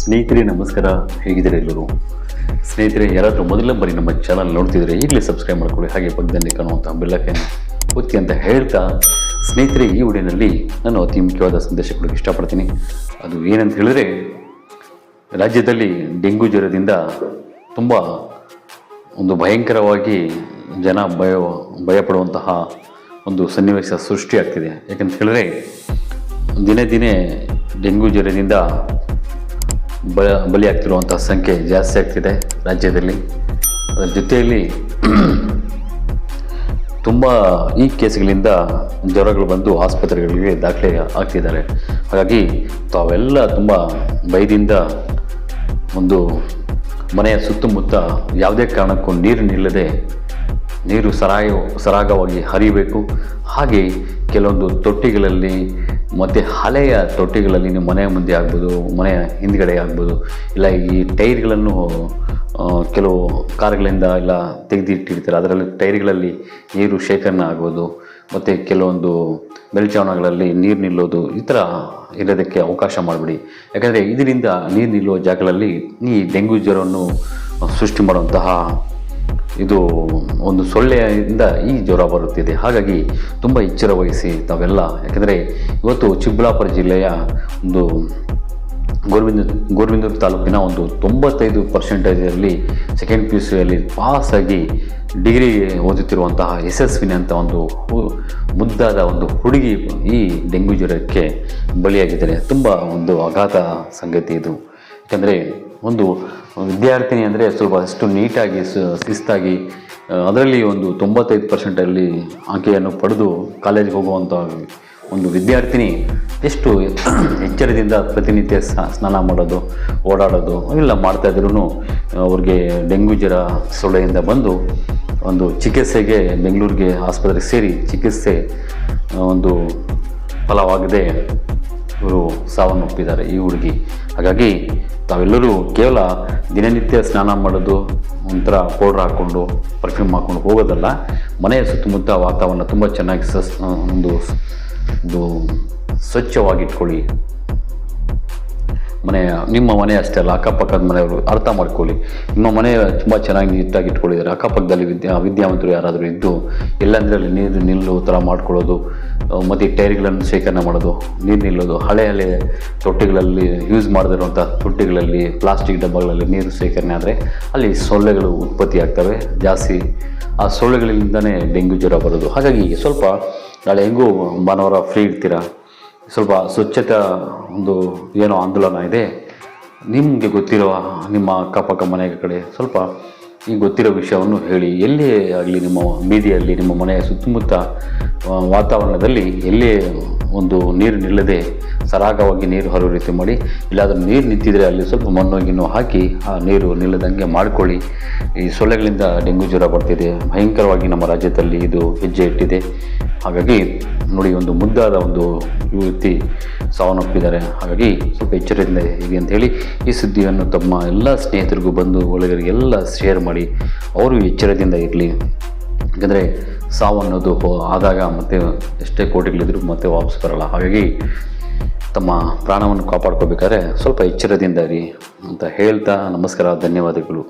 ಸ್ನೇಹಿತರೆ ನಮಸ್ಕಾರ, ಹೇಗಿದ್ದಾರೆ ಎಲ್ಲರೂ? ಸ್ನೇಹಿತರೆ, ಯಾರಾದರೂ ಮೊದಲ ಬಾರಿ ನಮ್ಮ ಚಾನಲ್ ನೋಡ್ತಿದ್ರೆ ಈಗಲೇ ಸಬ್ಸ್ಕ್ರೈಬ್ ಮಾಡ್ಕೊಳ್ಳಿ, ಹಾಗೆ ಪಕ್ಕದಲ್ಲಿ ಕಾಣುವಂಥ ಬೆಲ್ಲಕ್ಕನ್ನು ಒತ್ತಿ ಅಂತ ಹೇಳ್ತಾ, ಸ್ನೇಹಿತರೆ ಈ ವಿಡಿಯೋನಲ್ಲಿ ನಾನು ಅತಿ ಮುಖ್ಯವಾದ ಸಂದೇಶ ಕೊಡೋಕ್ಕೆ ಇಷ್ಟಪಡ್ತೀನಿ. ಅದು ಏನಂತ ಹೇಳಿದ್ರೆ, ರಾಜ್ಯದಲ್ಲಿ ಡೆಂಗು ಜ್ವರದಿಂದ ತುಂಬ ಒಂದು ಭಯಂಕರವಾಗಿ ಜನ ಭಯಪಡುವಂತಹ ಒಂದು ಸನ್ನಿವೇಶ ಸೃಷ್ಟಿಯಾಗ್ತಿದೆ. ಯಾಕಂತ ಹೇಳಿದ್ರೆ ದಿನೇ ದಿನೇ ಡೆಂಗು ಜ್ವರದಿಂದ ಬಲಿಯಾಗ್ತಿರುವಂಥ ಸಂಖ್ಯೆ ಜಾಸ್ತಿ ಆಗ್ತಿದೆ ರಾಜ್ಯದಲ್ಲಿ. ಅದರ ಜೊತೆಯಲ್ಲಿ ತುಂಬ ಈ ಕೇಸ್ಗಳಿಂದ ಜ್ವರಗಳು ಬಂದು ಆಸ್ಪತ್ರೆಗಳಿಗೆ ದಾಖಲೆ ಆಗ್ತಿದ್ದಾರೆ. ಹಾಗಾಗಿ ತಾವೆಲ್ಲ ತುಂಬ ಭಯದಿಂದ ಒಂದು ಮನೆಯ ಸುತ್ತಮುತ್ತ ಯಾವುದೇ ಕಾರಣಕ್ಕೂ ನೀರು ನಿಲ್ಲದೆ ನೀರು ಸರಾಗವಾಗಿ ಹರಿಬೇಕು. ಹಾಗೆ ಕೆಲವೊಂದು ತೊಟ್ಟಿಗಳಲ್ಲಿ ಮತ್ತು ಹಳೆಯ ತೊಟ್ಟಿಗಳಲ್ಲಿ ನೀವು ಮನೆಯ ಮುಂದೆ ಆಗ್ಬೋದು, ಮನೆಯ ಹಿಂದ್ಗಡೆ ಆಗ್ಬೋದು, ಇಲ್ಲ ಈ ಟೈರ್ಗಳನ್ನು ಕೆಲವು ಕಾರುಗಳಿಂದ ಎಲ್ಲ ತೆಗೆದಿಟ್ಟಿರ್ತಾರೆ, ಅದರಲ್ಲಿ ಟೈರ್ಗಳಲ್ಲಿ ನೀರು ಶೇಖರಣೆ ಆಗ್ಬೋದು. ಮತ್ತು ಕೆಲವೊಂದು ಮೇಲ್ಛಾವಣಿಗಳಲ್ಲಿ ನೀರು ನಿಲ್ಲೋದು ಈ ಥರ ಇರೋದಕ್ಕೆ ಅವಕಾಶ ಮಾಡಿಬಿಡಿ. ಯಾಕಂದರೆ ಇದರಿಂದ ನೀರು ನಿಲ್ಲುವ ಜಾಗಗಳಲ್ಲಿ ಈ ಡೆಂಗ್ಯೂ ಜ್ವರವನ್ನು ಸೃಷ್ಟಿ ಮಾಡುವಂತಹ ಇದು ಒಂದು ಸೊಳ್ಳೆಯಿಂದ ಈ ಜ್ವರ ಬರುತ್ತಿದೆ. ಹಾಗಾಗಿ ತುಂಬ ಎಚ್ಚರ ವಹಿಸಿ ತಾವೆಲ್ಲ. ಯಾಕೆಂದರೆ ಇವತ್ತು ಚಿಕ್ಕಬಳ್ಳಾಪುರ ಜಿಲ್ಲೆಯ ಒಂದು ಗೋರ್ವಿಂದೂರು ತಾಲೂಕಿನ ಒಂದು 95% ಸೆಕೆಂಡ್ PUCಯಲ್ಲಿ ಪಾಸಾಗಿ ಡಿಗ್ರಿ ಓದುತ್ತಿರುವಂತಹ ಯಶಸ್ವಿನಿ ಅಂತ ಒಂದು ಮುದ್ದಾದ ಒಂದು ಹುಡುಗಿ ಈ ಡೆಂಗ್ಯೂ ಜ್ವರಕ್ಕೆ ಬಲಿಯಾಗಿದ್ದಾರೆ. ತುಂಬ ಒಂದು ಆಘಾತ ಸಂಗತಿ ಇದು. ಯಾಕಂದರೆ ಒಂದು ವಿದ್ಯಾರ್ಥಿನಿ ಅಂದರೆ ಸ್ವಲ್ಪ ಅಷ್ಟು ನೀಟಾಗಿ ಶಿಸ್ತಾಗಿ ಅದರಲ್ಲಿ ಒಂದು 95% ಅಂಕೆಯನ್ನು ಪಡೆದು ಕಾಲೇಜಿಗೆ ಹೋಗುವಂಥ ಒಂದು ವಿದ್ಯಾರ್ಥಿನಿ ಎಷ್ಟು ಎಚ್ಚರದಿಂದ ಪ್ರತಿನಿತ್ಯ ಸ್ನಾನ ಮಾಡೋದು, ಓಡಾಡೋದು ಎಲ್ಲ ಮಾಡ್ತಾಯಿದ್ರು ಅವ್ರಿಗೆ ಡೆಂಗ್ಯೂ ಜ್ವರ ಸೊಳ್ಳೆಯಿಂದ ಬಂದು ಒಂದು ಚಿಕಿತ್ಸೆಗೆ ಬೆಂಗಳೂರಿಗೆ ಆಸ್ಪತ್ರೆಗೆ ಸೇರಿ ಚಿಕಿತ್ಸೆ ಒಂದು ಫಲವಾಗದೆ ಇವರು ಸಾವನ್ನಪ್ಪಿದ್ದಾರೆ ಈ ಹುಡುಗಿ. ಹಾಗಾಗಿ ತಾವೆಲ್ಲರೂ ಕೇವಲ ದಿನನಿತ್ಯ ಸ್ನಾನ ಮಾಡೋದು, ಒಂಥರ ಪೌಡ್ರ್ ಹಾಕ್ಕೊಂಡು ಪರ್ಫ್ಯೂಮ್ ಹಾಕ್ಕೊಂಡು ಹೋಗೋದಲ್ಲ, ಮನೆಯ ಸುತ್ತಮುತ್ತ ವಾತಾವರಣ ತುಂಬ ಚೆನ್ನಾಗಿ ಒಂದು ಸ್ವಚ್ಛವಾಗಿಟ್ಕೊಳ್ಳಿ. ನಿಮ್ಮ ಮನೆ ಅಷ್ಟೇ ಅಲ್ಲ, ಅಕ್ಕಪಕ್ಕದ ಮನೆಯವರು ಅರ್ಥ ಮಾಡ್ಕೊಳ್ಳಿ. ನಿಮ್ಮ ಮನೆ ತುಂಬ ಚೆನ್ನಾಗಿ ನೀಟಾಗಿ ಇಟ್ಕೊಂಡಿದ್ದಾರೆ, ಅಕ್ಕಪಕ್ಕದಲ್ಲಿ ವಿದ್ಯಾವಂತರು ಯಾರಾದರೂ ಇದ್ದು ಎಲ್ಲಂದರೆ ಅಲ್ಲಿ ನೀರು ನಿಲ್ಲೋ ಥರ ಮಾಡ್ಕೊಳ್ಳೋದು, ಮತ್ತು ಟೈರ್ಗಳನ್ನು ಶೇಖರಣೆ ಮಾಡೋದು, ನೀರು ನಿಲ್ಲೋದು, ಹಳೆ ತೊಟ್ಟಿಗಳಲ್ಲಿ ಯೂಸ್ ಮಾಡದಿರುವಂಥ ತೊಟ್ಟಿಗಳಲ್ಲಿ ಪ್ಲಾಸ್ಟಿಕ್ ಡಬ್ಬಗಳಲ್ಲಿ ನೀರು ಶೇಖರಣೆ ಆದರೆ ಅಲ್ಲಿ ಸೊಳ್ಳೆಗಳು ಉತ್ಪತ್ತಿ ಆಗ್ತವೆ ಜಾಸ್ತಿ. ಆ ಸೊಳ್ಳೆಗಳಿಂದನೇ ಡೆಂಗ್ಯೂ ಜ್ವರ ಬರೋದು. ಹಾಗಾಗಿ ಸ್ವಲ್ಪ ನಾಳೆ ಹೆಂಗೂ ಭಾನುವಾರ ಫ್ರೀ ಇರ್ತೀರಾ, ಸ್ವಲ್ಪ ಸ್ವಚ್ಛತೆ ಒಂದು ಏನೋ ಆಂದೋಲನ ಇದೆ, ನಿಮಗೆ ಗೊತ್ತಿರುವ ನಿಮ್ಮ ಅಕ್ಕಪಕ್ಕ ಮನೆಯ ಕಡೆ ಸ್ವಲ್ಪ ಈ ಗೊತ್ತಿರೋ ವಿಷಯವನ್ನು ಹೇಳಿ. ಎಲ್ಲೇ ಆಗಲಿ ನಿಮ್ಮ ಬೀದಿಯಲ್ಲಿ, ನಿಮ್ಮ ಮನೆಯ ಸುತ್ತಮುತ್ತ ವಾತಾವರಣದಲ್ಲಿ ಎಲ್ಲೇ ಒಂದು ನೀರು ನಿಲ್ಲದೆ ಸರಾಗವಾಗಿ ನೀರು ಹರಿಯುವ ರೀತಿ ಮಾಡಿ. ಇಲ್ಲಾದರೂ ನೀರು ನಿಂತಿದ್ರೆ ಅಲ್ಲಿ ಸ್ವಲ್ಪ ಮಣ್ಣು ಹಾಕಿ ಆ ನೀರು ನಿಲ್ಲದಂಗೆ ಮಾಡಿಕೊಳ್ಳಿ. ಈ ಸೊಳ್ಳೆಗಳಿಂದ ಡೆಂಗ್ಯೂ ಜ್ವರ ಬರ್ತಿದೆ, ಭಯಂಕರವಾಗಿ ನಮ್ಮ ರಾಜ್ಯದಲ್ಲಿ ಇದು ಹೆಜ್ಜೆ ಇಟ್ಟಿದೆ. ಹಾಗಾಗಿ ನೋಡಿ, ಒಂದು ಮುದ್ದಾದ ಒಂದು ಯುವತಿ ಸಾವನ್ನಪ್ಪಿದ್ದಾರೆ. ಹಾಗಾಗಿ ಸ್ವಲ್ಪ ಎಚ್ಚರದಿಂದ ಇರಿ ಅಂತ ಹೇಳಿ ಈ ಸುದ್ದಿಯನ್ನು ತಮ್ಮ ಎಲ್ಲ ಸ್ನೇಹಿತರಿಗೂ, ಬಂಧು ಬಳಗರಿಗೆಲ್ಲ ಶೇರ್ ಮಾಡಿ. ಅವರು ಎಚ್ಚರದಿಂದ ಇರಲಿ. ಯಾಕಂದರೆ ಸಾವು ಅನ್ನೋದು ಆದಾಗ ಮತ್ತೆ ಎಷ್ಟೇ ಕೋಟಿಗಳಿದ್ರು ಮತ್ತೆ ವಾಪಸ್ ಬರಲ್ಲ. ಹಾಗಾಗಿ ತಮ್ಮ ಪ್ರಾಣವನ್ನು ಕಾಪಾಡ್ಕೋಬೇಕಾದ್ರೆ ಸ್ವಲ್ಪ ಎಚ್ಚರದಿಂದ ಇರಿ ಅಂತ ಹೇಳ್ತಾ ನಮಸ್ಕಾರ, ಧನ್ಯವಾದಗಳು.